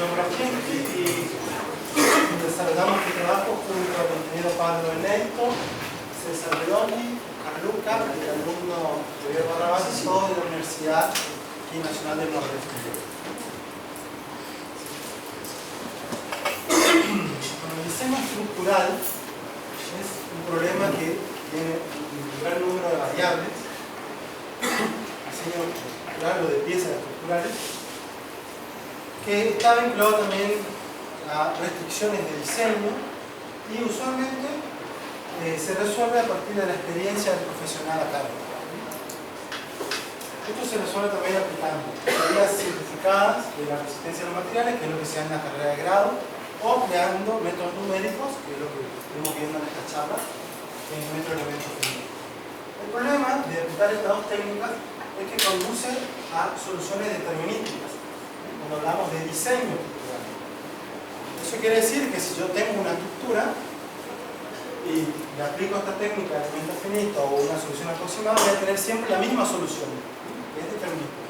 John Brafchinsky y desarrollamos este trabajo junto al ingeniero Pablo Benedetto, César Leoni, Carluca, el alumno de Diego Barrabás, todo de la Universidad Nacional del Nordeste. El diseño estructural es un problema que tiene un gran número de variables, diseño estructural o de piezas estructurales, que está vinculado también a restricciones de diseño y usualmente se resuelve a partir de la experiencia del profesional a cargo. Esto se resuelve también aplicando teorías simplificadas de la resistencia a los materiales, que es lo que se da en la carrera de grado, o creando métodos numéricos, que es lo que estuvimos viendo en esta charla, en el método de elementos finitos. El problema de aplicar estas dos técnicas es que conduce a soluciones determinísticas, cuando hablamos de diseño estructural. Eso quiere decir que si yo tengo una estructura y le aplico esta técnica de elemento finito o una solución aproximada, voy a tener siempre la misma solución, que es determinística.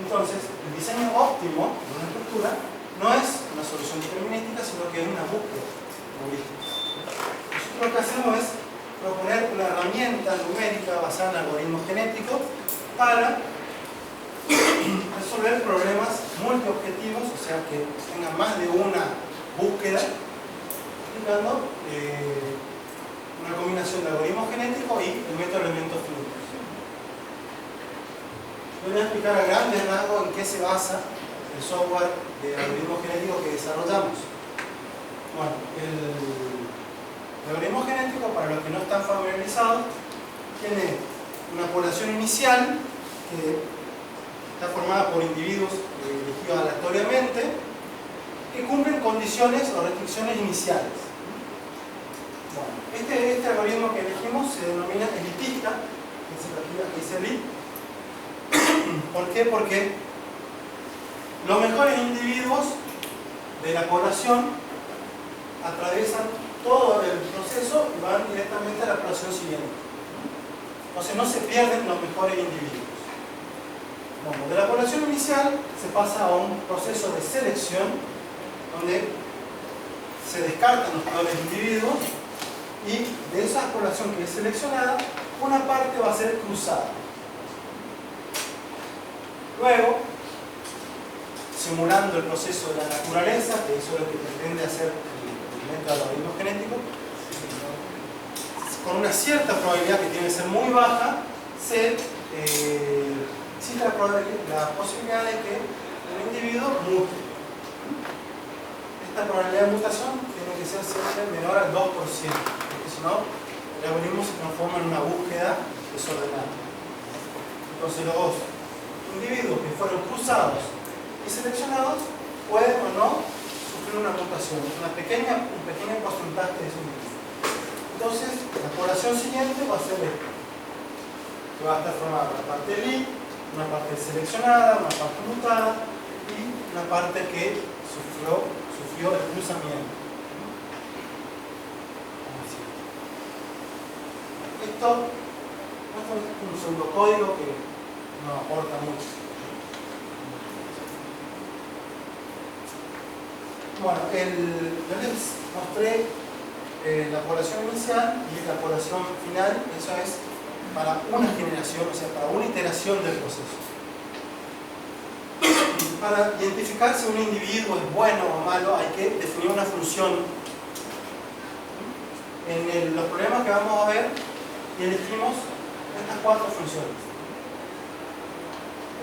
Entonces, el diseño óptimo de una estructura no es una solución determinística, sino que es una búsqueda heurística. Nosotros lo que hacemos es proponer una herramienta numérica basada en algoritmos genéticos para resolver problemas multiobjetivos, o sea que tengan más de una búsqueda, aplicando una combinación de algoritmos genéticos y el método de elementos finitos. Voy a explicar a grandes rasgos en qué se basa el software de algoritmos genéticos que desarrollamos. Bueno, el algoritmo genético, para los que no están familiarizados, tiene una población inicial que está formada por individuos elegidos aleatoriamente que cumplen condiciones o restricciones iniciales. Bueno, este algoritmo que elegimos se denomina elitista, que es elite. ¿Por qué? Porque los mejores individuos de la población atraviesan todo el proceso y van directamente a la población siguiente. Entonces no se pierden los mejores individuos. Bueno, de la población inicial se pasa a un proceso de selección donde se descartan los peores individuos y de esa población que es seleccionada, una parte va a ser cruzada. Luego, simulando el proceso de la naturaleza, que eso es lo que pretende hacer el método de algoritmo genético, con una cierta probabilidad que tiene que ser muy baja, existe la posibilidad de que un individuo mute. Esta probabilidad de mutación tiene que ser siempre menor al 2%, porque si no, el algoritmo se transforma en una búsqueda desordenada. Entonces los individuos que fueron cruzados y seleccionados pueden o no sufrir una mutación, un pequeño porcentaje de esos individuos. Entonces, la población siguiente va a ser esta, que va a estar formada por una parte elite, una parte seleccionada, una parte mutada y una parte que sufrió el cruzamiento. Esto es un pseudocódigo que no aporta mucho. Bueno, yo les mostré la población inicial y la población final. Eso es para una generación, o sea, para una iteración del proceso. Para identificar si un individuo es bueno o malo, hay que definir una función. En los problemas que vamos a ver, elegimos estas 4 funciones.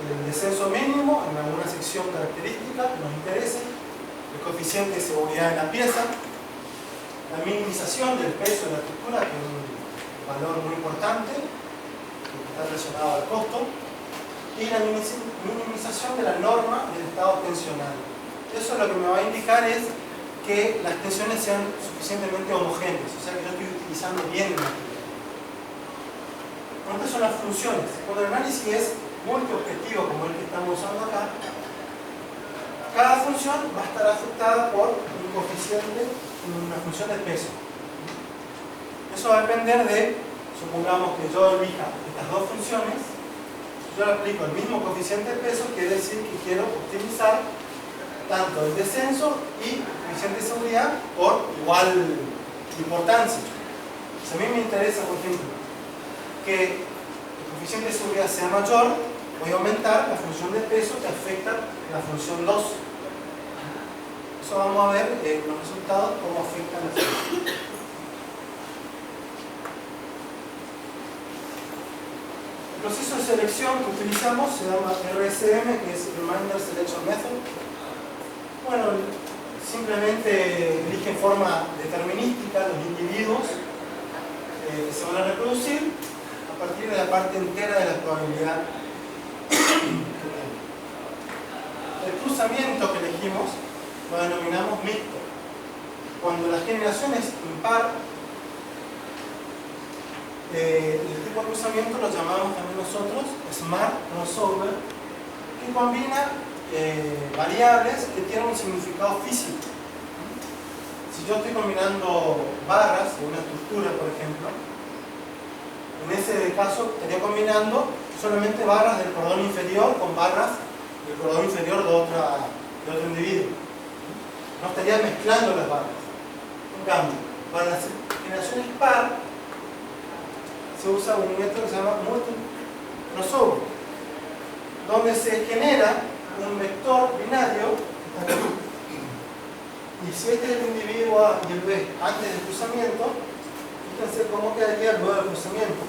El descenso mínimo en alguna sección característica que nos interese, el coeficiente de seguridad de la pieza, la minimización del peso de la estructura, que es un valor muy importante, que está relacionado al costo, y la minimización de la norma del estado tensional. Eso lo que me va a indicar es que las tensiones sean suficientemente homogéneas, o sea que yo estoy utilizando bien el material. Estas son las funciones. Cuando el análisis es multiobjetivo, como el que estamos usando acá, cada función va a estar afectada por un coeficiente, una función de peso. Eso va a depender de, supongamos que yo elija estas 2 funciones, yo yo le aplico el mismo coeficiente de peso, quiere decir que quiero optimizar tanto el descenso y el coeficiente de seguridad por igual importancia. Si a mí me interesa, por ejemplo, que el coeficiente de seguridad sea mayor, voy a aumentar la función de peso que afecta la función loss. Eso vamos a ver en los resultados cómo afectan las funciones. El proceso de selección que utilizamos se llama RSM, que es Remainder Selection Method. Bueno, simplemente elige en forma determinística los individuos que se van a reproducir a partir de la parte entera de la probabilidad. El cruzamiento que elegimos lo denominamos mixto. Cuando la generación es impar, el tipo de cruzamiento lo llamamos también nosotros Smart Crossover, que combina variables que tienen un significado físico. Si yo estoy combinando barras de una estructura, por ejemplo, en ese caso estaría combinando solamente barras del cordón inferior con barras del cordón inferior de otro individuo. No estaría mezclando las barras. En cambio, para las generaciones par se usa un método que se llama multi-crossover, donde se genera un vector binario, y si este es el individuo A y el B antes del cruzamiento, fíjense cómo quedaría luego del cruzamiento.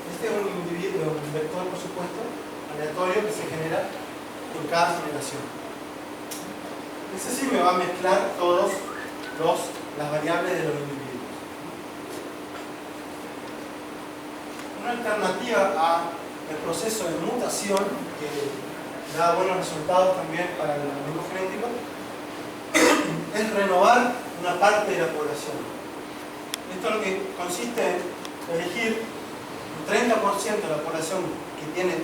Este es un individuo, un vector, por supuesto, aleatorio que se genera en cada generación. Ese sí me va a mezclar todas las variables de los individuos. Una alternativa al proceso de mutación que da buenos resultados también para el algoritmo genético es renovar una parte de la población. Esto lo que consiste en elegir un 30% de la población que tiene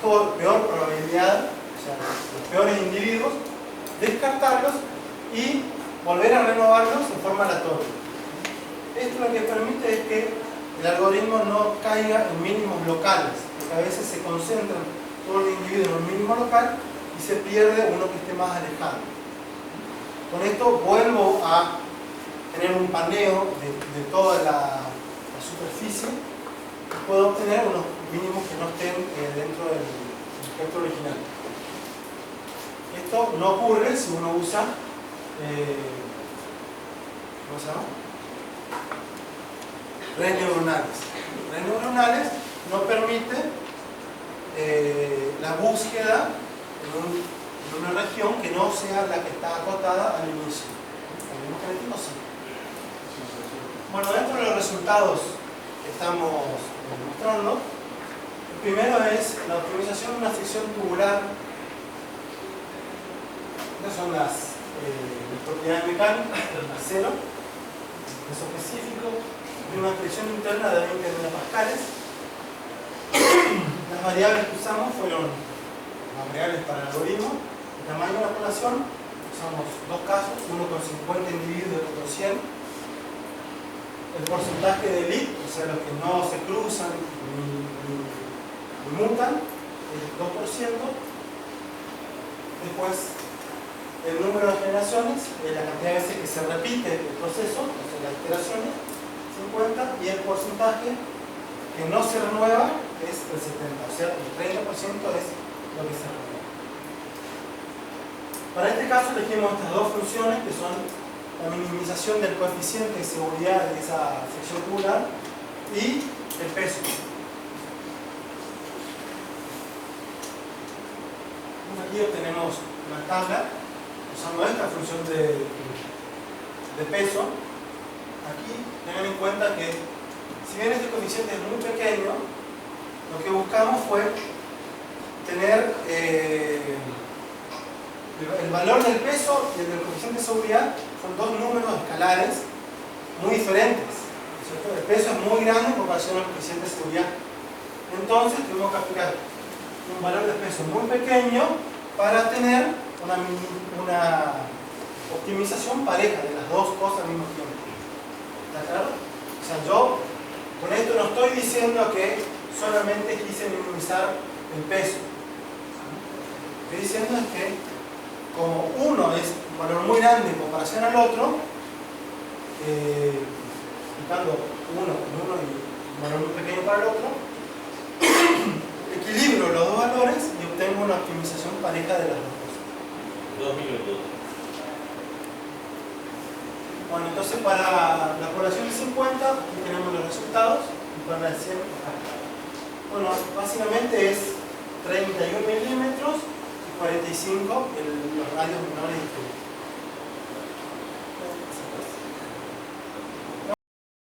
peor probabilidad, o sea, los peores individuos, descartarlos y volver a renovarlos en forma aleatoria. Esto lo que permite es que el algoritmo no caiga en mínimos locales, porque a veces se concentran todos los individuos en un mínimo local y se pierde uno que esté más alejado. Con esto vuelvo a tener un paneo de toda la superficie y puedo obtener unos mínimos que no estén dentro del espectro original. Esto no ocurre si uno usa ¿cómo se llama? Redes neuronales. Redes neuronales no permite la búsqueda en una región que no sea la que está acotada al inicio. El algoritmo genético sí. Bueno, dentro de los resultados que estamos mostrando, el primero es la optimización de una sección tubular. Estas son las propiedades mecánicas del acero, peso específico, de una presión interna de 20 megapascales. Las variables que usamos fueron las variables para el algoritmo, el tamaño de la población, usamos dos casos, uno con 50 individuos y otro con 100. El porcentaje de elite, o sea, los que no se cruzan ni mutan, es 2%. Después, el número de generaciones, la cantidad de veces que se repite el proceso, o sea, las iteraciones, 50, y el porcentaje que no se renueva es el 70, o sea, el 30% es lo que se renueva. Para este caso elegimos estas dos funciones que son la minimización del coeficiente de seguridad de esa sección tubular y el peso. Aquí obtenemos una tabla usando esta función de peso. Aquí tengan en cuenta que si bien este coeficiente es muy pequeño, lo que buscamos fue tener el valor del peso y el del coeficiente de seguridad son dos números escalares muy diferentes, ¿cierto? El peso es muy grande en comparación al coeficiente de seguridad. Entonces tuvimos que aplicar un valor de peso muy pequeño para tener una optimización pareja de las dos cosas al mismo tiempo. ¿Está claro? O sea, yo con esto no estoy diciendo que solamente quise minimizar el peso. Lo que estoy diciendo es que como uno es un valor muy grande en comparación al otro, aplicando uno con uno y un valor muy pequeño para el otro, equilibro los dos valores y obtengo una optimización pareja de las dos cosas. 2 minutos. Bueno, entonces para la población de 50, aquí tenemos los resultados, y para la de 100, acá. Bueno, básicamente es 31 milímetros y 45 los radios menores distribuidos.